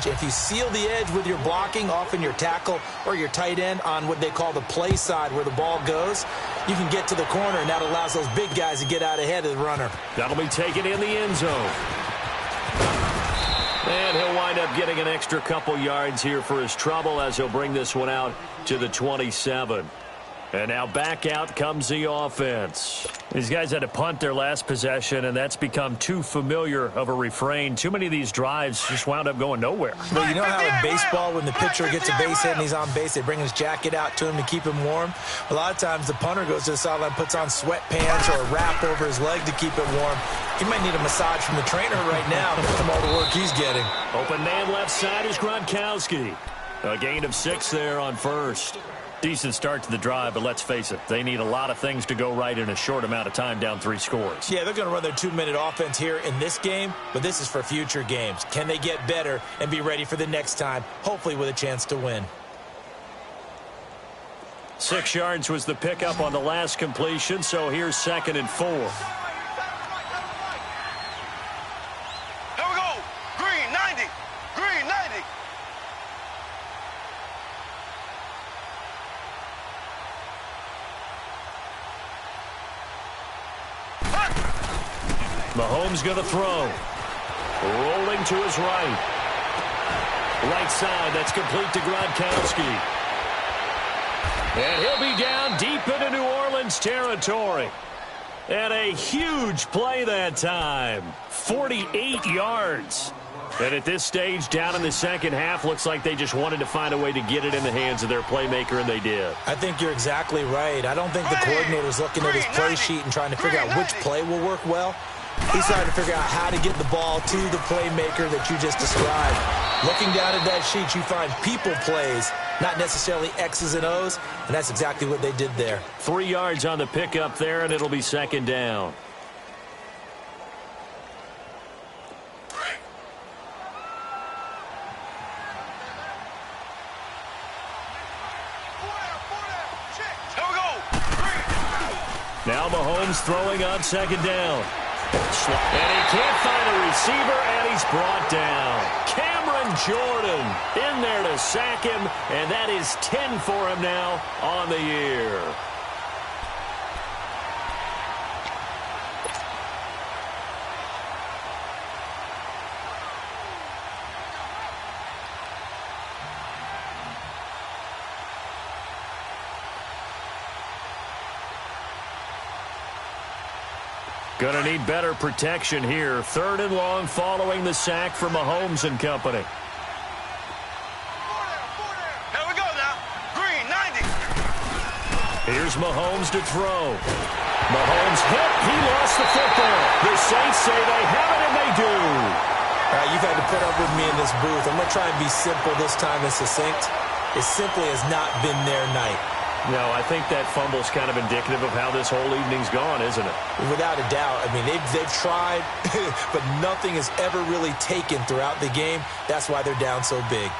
edge. If you seal the edge with your blocking, often your tackle or your tight end on what they call the play side where the ball goes, you can get to the corner, and that allows those big guys to get out ahead of the runner. That'll be taken in the end zone. And he'll wind up getting an extra couple yards here for his trouble as he'll bring this one out to the 27. And now back out comes the offense. These guys had to punt their last possession, and that's become too familiar of a refrain. Too many of these drives just wound up going nowhere. Well, you know how in baseball, when the pitcher gets a base hit and he's on base, they bring his jacket out to him to keep him warm? A lot of times the punter goes to the sideline, puts on sweatpants or a wrap over his leg to keep it warm. He might need a massage from the trainer right now from all the work he's getting. Open man left side is Gronkowski. A gain of 6 there on first. Decent start to the drive, but let's face it, they need a lot of things to go right in a short amount of time, down 3 scores. Yeah, they're going to run their 2-minute offense here in this game, but this is for future games. Can they get better and be ready for the next time, hopefully with a chance to win? 6 yards was the pickup on the last completion, so here's 2nd and 4. Mahomes going to throw. Rolling to his right. Right side, that's complete to Gronkowski. And he'll be down deep into New Orleans territory. And a huge play that time. 48 yards. And at this stage, down in the second half, looks like they just wanted to find a way to get it in the hands of their playmaker, and they did. I think you're exactly right. I don't think the coordinator's looking at his play sheet and trying to figure out which play will work well. He's trying to figure out how to get the ball to the playmaker that you just described. Looking down at that sheet, you find people plays, not necessarily X's and O's, and that's exactly what they did there. 3 yards on the pickup there, and it'll be 2nd down. Now Mahomes throwing on 2nd down. And he can't find a receiver, and he's brought down. Cameron Jordan in there to sack him, and that is 10 for him now on the year. Going to need better protection here. 3rd and long following the sack for Mahomes and company. Here we go now. Green, 90. Here's Mahomes to throw. Mahomes hit. He lost the football. The Saints say they have it, and they do. All right, you've had to put up with me in this booth. I'm going to try and be simple this time and succinct. It simply has not been their night. No, I think that fumble's kind of indicative of how this whole evening's gone, isn't it? Without a doubt. I mean, they've tried, but nothing has ever really taken throughout the game. That's why they're down so big.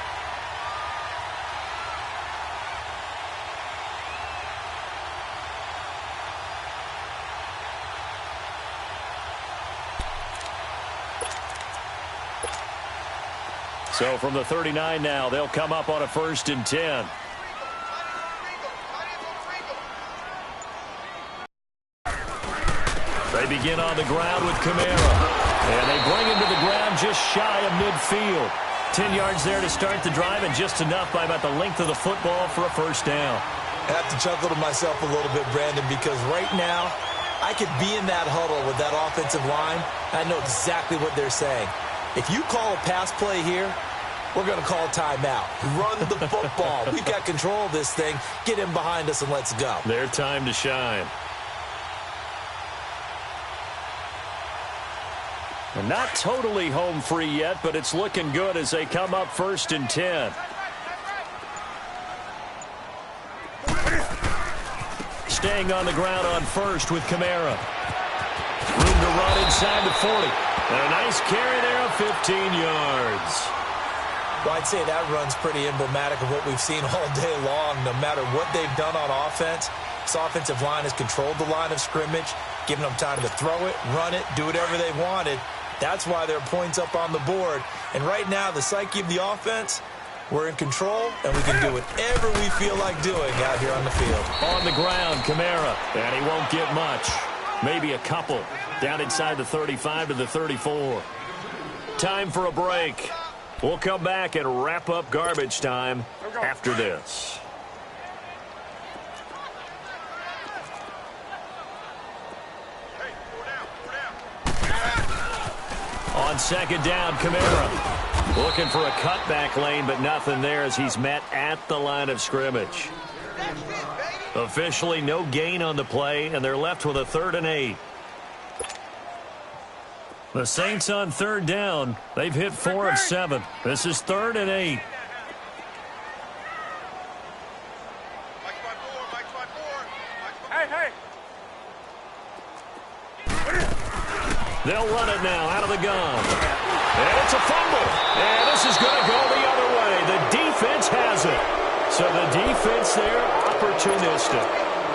So from the 39 now, they'll come up on a 1st and 10. They begin on the ground with Kamara. And they bring him to the ground just shy of midfield. 10 yards there to start the drive, and just enough by about the length of the football for a 1st down. I have to chuckle to myself a little bit, Brandon, because right now I could be in that huddle with that offensive line. I know exactly what they're saying. If you call a pass play here, we're going to call timeout. Run the football. We've got control of this thing. Get him behind us and let's go. Their time to shine. And not totally home free yet, but it's looking good as they come up 1st and 10. Staying on the ground on 1st with Kamara. Room to run inside the 40. And a nice carry there of 15 yards. Well, I'd say that run's pretty emblematic of what we've seen all day long. No matter what they've done on offense, this offensive line has controlled the line of scrimmage, giving them time to throw it, run it, do whatever they wanted. That's why there are points up on the board. And right now, the psyche of the offense, we're in control, and we can do whatever we feel like doing out here on the field. On the ground, Kamara, and he won't get much. Maybe a couple. Down inside the 35 to the 34. Time for a break. We'll come back and wrap up garbage time after this. On second down, Kamara. Looking for a cutback lane, but nothing there as he's met at the line of scrimmage. Officially no gain on the play, and they're left with a 3rd and 8. The Saints on 3rd down. They've hit 4 of 7. This is 3rd and 8. They'll run it now out of the gun. And it's a fumble. And this is going to go the other way. The defense has it. So the defense there, opportunistic.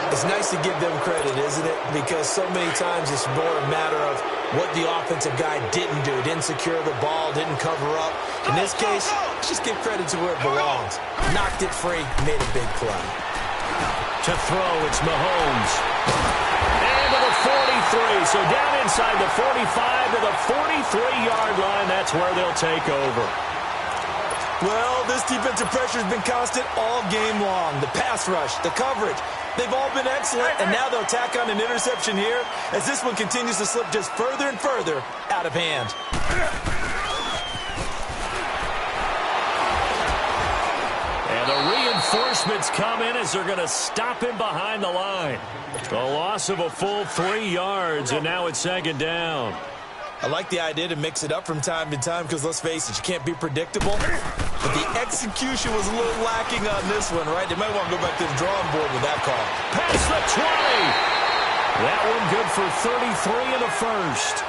It's nice to give them credit, isn't it? Because so many times it's more a matter of what the offensive guy didn't do. Didn't secure the ball, didn't cover up. In this case, let's just give credit to where it belongs. Knocked it free, made a big play. To throw, it's Mahomes. And to the 43. So down inside the 45 to the 43-yard line. That's where they'll take over. Well, this defensive pressure has been constant all game long. The pass rush, the coverage, they've all been excellent, and now they'll tack on an interception here as this one continues to slip just further and further out of hand. And the reinforcements come in as they're going to stop him behind the line. A loss of a full 3 yards, and now it's second down. I like the idea to mix it up from time to time because, let's face it, you can't be predictable. But the execution was a little lacking on this one, right? They might want to go back to the drawing board with that call. Past the 20. That one good for 33 in the first.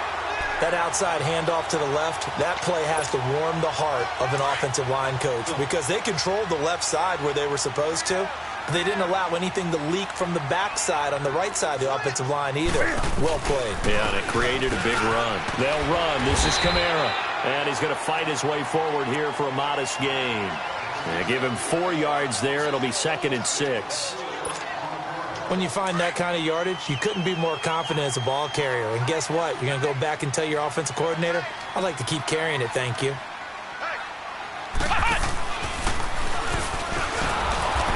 That outside handoff to the left, that play has to warm the heart of an offensive line coach because they controlled the left side where they were supposed to. They didn't allow anything to leak from the backside on the right side of the offensive line either. Well played. Yeah, and it created a big run. They'll run. This is Kamara. And he's going to fight his way forward here for a modest gain. They give him 4 yards there. It'll be 2nd and 6. When you find that kind of yardage, you couldn't be more confident as a ball carrier. And guess what? You're going to go back and tell your offensive coordinator, I'd like to keep carrying it, thank you.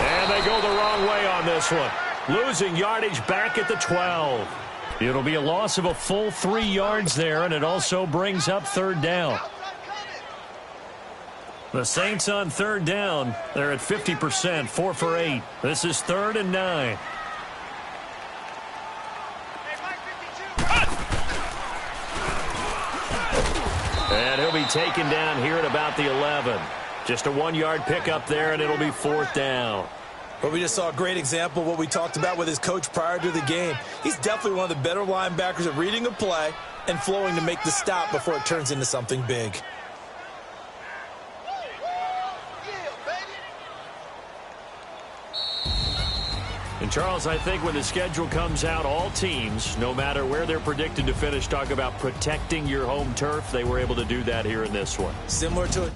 And they go the wrong way on this one. Losing yardage back at the 12. It'll be a loss of a full 3 yards there, and it also brings up 3rd down. The Saints on 3rd down. They're at 50%, 4 for 8. This is 3rd and 9. And he'll be taken down here at about the 11. Just a 1-yard pickup there, and it'll be 4th down. But we just saw a great example of what we talked about with his coach prior to the game. He's definitely one of the better linebackers at reading a play and flowing to make the stop before it turns into something big. And, Charles, I think when the schedule comes out, all teams, no matter where they're predicted to finish, talk about protecting your home turf. They were able to do that here in this one. Similar to it.